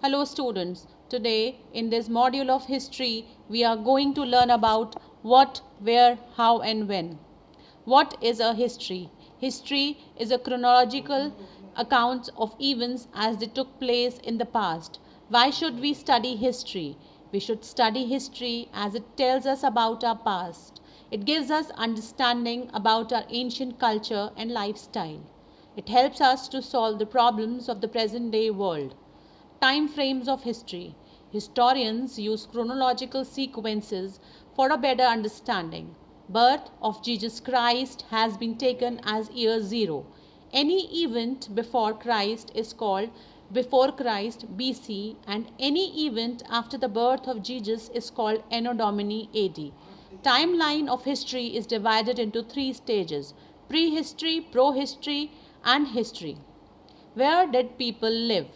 Hello students, today in this module of history we are going to learn about what, where, how and when. What is a history? History is a chronological account of events as they took place in the past. Why should we study history? We should study history as it tells us about our past. It gives us understanding about our ancient culture and lifestyle. It helps us to solve the problems of the present day world. Time frames of history. Historians use chronological sequences for a better understanding. Birth of Jesus Christ has been taken as year 0. Any event before Christ is called before Christ BC, and any event after the birth of Jesus is called Anno Domini AD. Timeline of history is divided into 3 stages: prehistory, prohistory and history. Where did people live?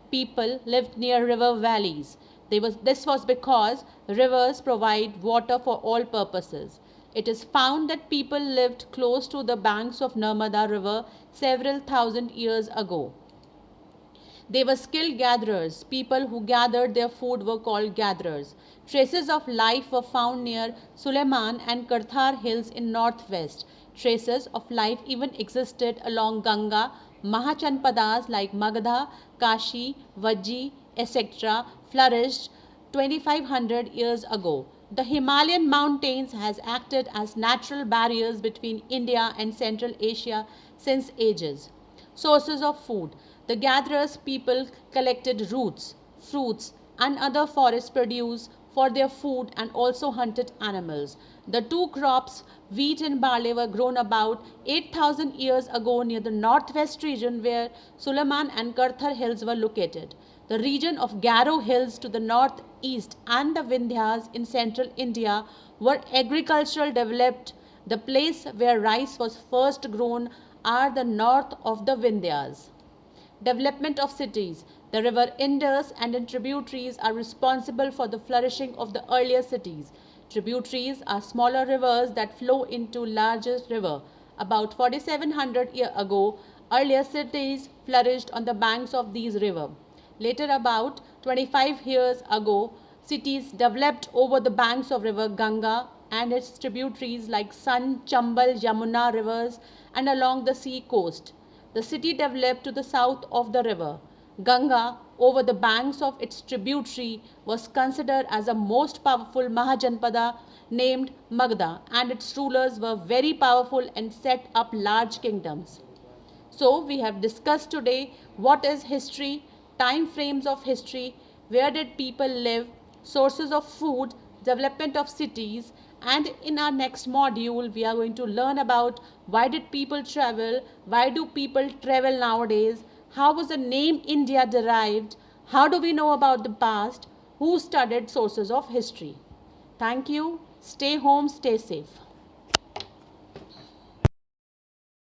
People lived near river valleys. This was because rivers provide water for all purposes. It is found that people lived close to the banks of Narmada River several thousand years ago. They were skilled gatherers. People who gathered their food were called gatherers. Traces of life were found near Suleiman and Karthar hills in northwest. Traces of life even existed along Ganga. Mahachanpadas like Magadha, Kashi, Vajji, etc. flourished 2500 years ago. The Himalayan mountains has acted as natural barriers between India and Central Asia since ages. Sources of food. The gatherers people collected roots, fruits and other forest produce for their food and also hunted animals. The two crops, wheat and barley, were grown about 8,000 years ago near the northwest region where Suleiman and Karthar hills were located. The region of Garo hills to the northeast and the Vindhyas in central India were agricultural developed. The place where rice was first grown are the north of the Vindhyas. Development of cities. The river Indus and its tributaries are responsible for the flourishing of the earlier cities. Tributaries are smaller rivers that flow into larger river. About 4700 years ago, earlier cities flourished on the banks of these rivers. Later, about 25 years ago, cities developed over the banks of river Ganga and its tributaries like Son, Chambal, Yamuna rivers and along the sea coast. The city developed to the south of the river. Ganga, over the banks of its tributary, was considered as a most powerful Mahajanpada named Magadha, and its rulers were very powerful and set up large kingdoms. So we have discussed today what is history, time frames of history, where did people live, sources of food, development of cities, and in our next module we are going to learn about why did people travel, why do people travel nowadays, how was the name India derived, how do we know about the past, who studied sources of history. Thank you. Stay home, stay safe.